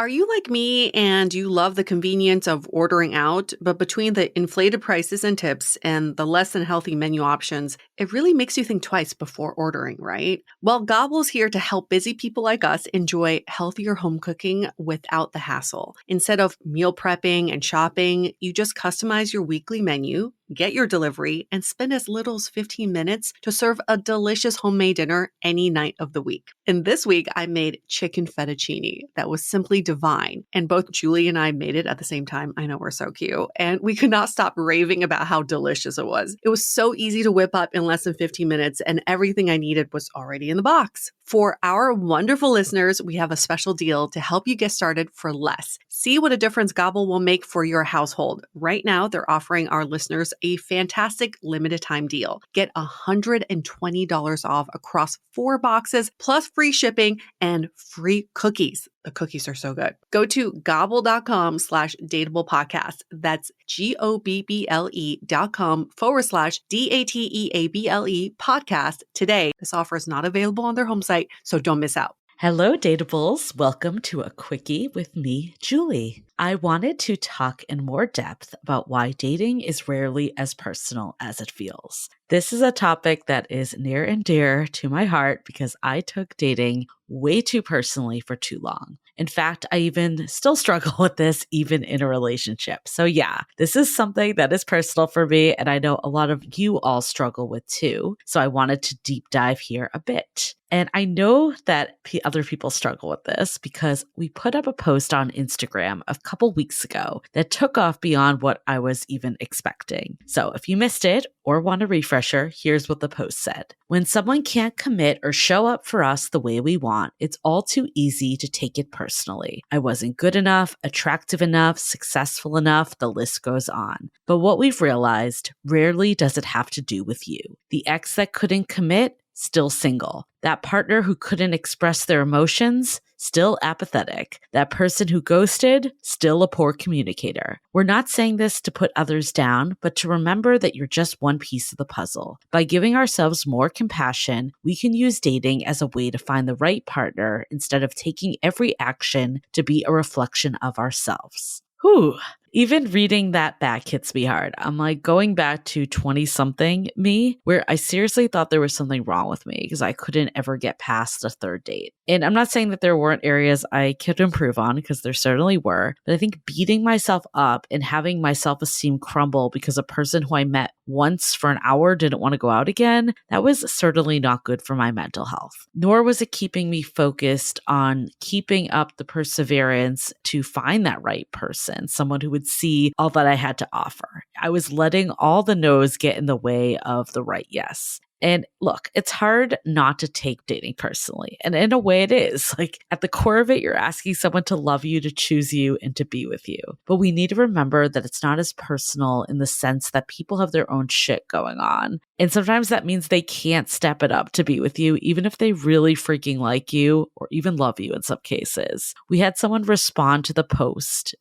Are you like me and you love the convenience of ordering out, but between the inflated prices and tips and the less than healthy menu options, it really makes you think twice before ordering, right? Well, Gobble's here to help busy people like us enjoy healthier home cooking without the hassle. Instead of meal prepping and shopping, you just customize your weekly menu, get your delivery, and spend as little as 15 minutes to serve a delicious homemade dinner any night of the week. And this week, I made chicken fettuccine that was simply divine. And both Julie and I made it at the same time. I know we're so cute. And we could not stop raving about how delicious it was. It was so easy to whip up in less than 15 minutes, and everything I needed was already in the box. For our wonderful listeners, we have a special deal to help you get started for less. See what a difference Gobble will make for your household. Right now, they're offering our listeners a fantastic limited time deal. Get $120 off across 4 boxes, plus free shipping and free cookies. The cookies are so good. Go to gobble.com/dateable podcast. That's GOBBLE.com/DATEABLE podcast today. This offer is not available on their home site, so don't miss out. Hello, Dateables. Welcome to a Quickie with me, Julie. I wanted to talk in more depth about why dating is rarely as personal as it feels. This is a topic that is near and dear to my heart because I took dating way too personally for too long. In fact, I even still struggle with this even in a relationship. So yeah, this is something that is personal for me, and I know a lot of you all struggle with too. So I wanted to deep dive here a bit. And I know that other people struggle with this because we put up a post on Instagram a couple weeks ago that took off beyond what I was even expecting. So if you missed it or want a refresher, here's what the post said. When someone can't commit or show up for us the way we want, it's all too easy to take it personally. I wasn't good enough, attractive enough, successful enough, the list goes on. But what we've realized, rarely does it have to do with you. The ex that couldn't commit, still single. That partner who couldn't express their emotions, still apathetic. That person who ghosted, still a poor communicator. We're not saying this to put others down, but to remember that you're just one piece of the puzzle. By giving ourselves more compassion, we can use dating as a way to find the right partner instead of taking every action to be a reflection of ourselves. Whew. Even reading that back hits me hard. I'm like going back to 20-something me, where I seriously thought there was something wrong with me because I couldn't ever get past the third date. And I'm not saying that there weren't areas I could improve on, because there certainly were, but I think beating myself up and having my self-esteem crumble because a person who I met once for an hour didn't want to go out again, that was certainly not good for my mental health. Nor was it keeping me focused on keeping up the perseverance to find that right person, someone who would see all that I had to offer. I was letting all the no's get in the way of the right yes. And look, it's hard not to take dating personally. And in a way it is. Like at the core of it, you're asking someone to love you, to choose you, and to be with you. But we need to remember that it's not as personal in the sense that people have their own shit going on. And sometimes that means they can't step it up to be with you, even if they really freaking like you or even love you in some cases. We had someone respond to the post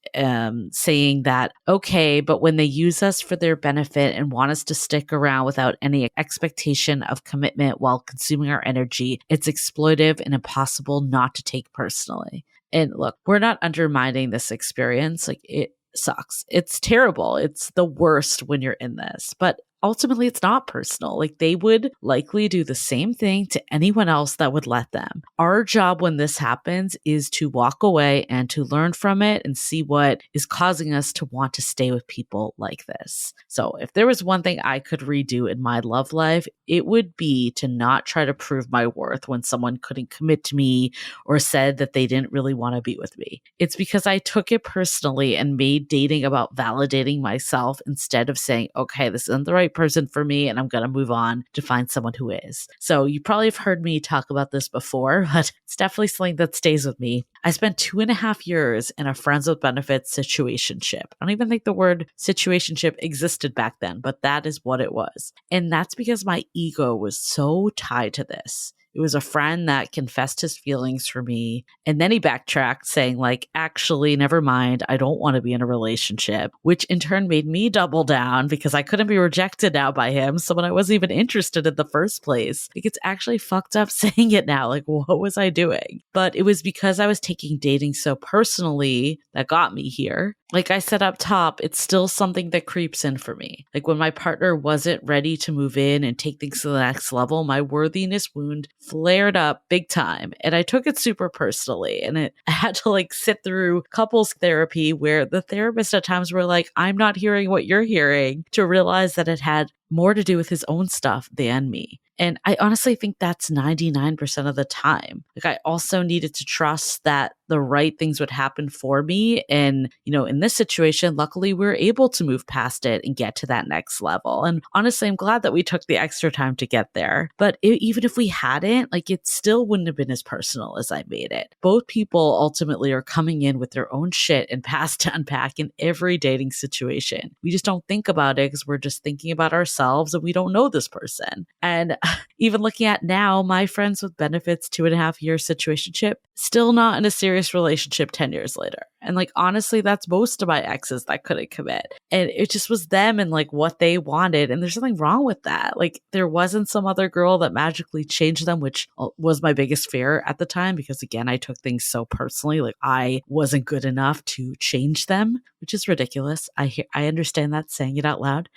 saying that, okay, but when they use us for their benefit and want us to stick around without any expectation of commitment while consuming our energy, it's exploitive and impossible not to take personally. And look, we're not undermining this experience. Like it sucks. It's terrible. It's the worst when you're in this. But ultimately, it's not personal. Like they would likely do the same thing to anyone else that would let them. Our job when this happens is to walk away and to learn from it and see what is causing us to want to stay with people like this. So if there was one thing I could redo in my love life, it would be to not try to prove my worth when someone couldn't commit to me or said that they didn't really want to be with me. It's because I took it personally and made dating about validating myself instead of saying, okay, this isn't the right person for me and I'm going to move on to find someone who is. So you probably have heard me talk about this before, but it's definitely something that stays with me. I spent 2.5 years in a friends with benefits situationship. I don't even think the word situationship existed back then, but that is what it was. And that's because my ego was so tied to this. It was a friend that confessed his feelings for me. And then he backtracked saying like, actually, never mind. I don't want to be in a relationship, which in turn made me double down because I couldn't be rejected now by him. Someone I wasn't even interested in the first place. Like it's actually fucked up saying it now. Like what was I doing? But it was because I was taking dating so personally that got me here. Like I said up top, it's still something that creeps in for me. Like when my partner wasn't ready to move in and take things to the next level, my worthiness wound flared up big time. And I took it super personally. And I had to like sit through couples therapy where the therapist at times were like, I'm not hearing what you're hearing, to realize that it had more to do with his own stuff than me. And I honestly think that's 99% of the time. Like I also needed to trust that the right things would happen for me. And, in this situation, luckily we were able to move past it and get to that next level. And honestly, I'm glad that we took the extra time to get there. But even if we hadn't, like it still wouldn't have been as personal as I made it. Both people ultimately are coming in with their own shit and past to unpack in every dating situation. We just don't think about it because we're just thinking about ourselves and we don't know this person. And even looking at now, my friends with benefits 2.5-year situationship, still not in a serious relationship 10 years later. And like, honestly, that's most of my exes that couldn't commit. And it just was them and like what they wanted. And there's nothing wrong with that. Like there wasn't some other girl that magically changed them, which was my biggest fear at the time. Because again, I took things so personally. Like I wasn't good enough to change them, which is ridiculous. I understand that saying it out loud.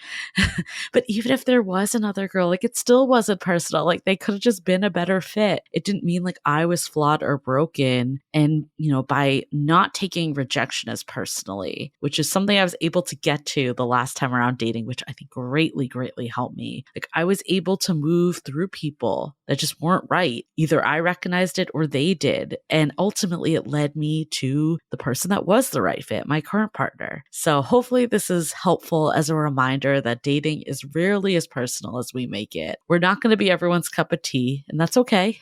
But even if there was another girl, like it still wasn't personal. Like they could have just been a better fit. It didn't mean like I was flawed or broken. And, by not taking rejection as personally, which is something I was able to get to the last time around dating, which I think greatly, greatly helped me. Like I was able to move through people that just weren't right. Either I recognized it or they did. And ultimately it led me to the person that was the right fit, my current partner. So hopefully this is helpful as a reminder that dating is rarely as personal as we make it. We're not going to be everyone's cup of tea, and that's okay.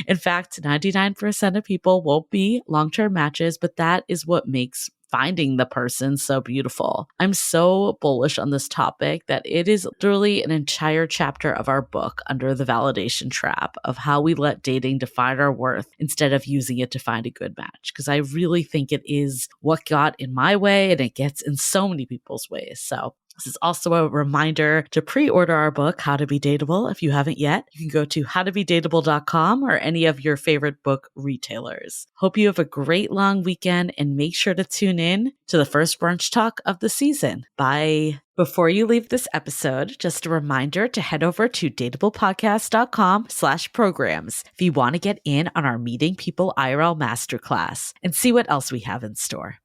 In fact, 99% of people won't be long-term matches, but that is what makes finding the person so beautiful. I'm so bullish on this topic that it is literally an entire chapter of our book under the validation trap of how we let dating define our worth instead of using it to find a good match. Because I really think it is what got in my way and it gets in so many people's ways. So this is also a reminder to pre-order our book, How to Be Dateable. If you haven't yet, you can go to howtobedateable.com or any of your favorite book retailers. Hope you have a great long weekend and make sure to tune in to the first brunch talk of the season. Bye. Before you leave this episode, just a reminder to head over to dateablepodcast.com/programs if you want to get in on our Meeting People IRL Masterclass and see what else we have in store.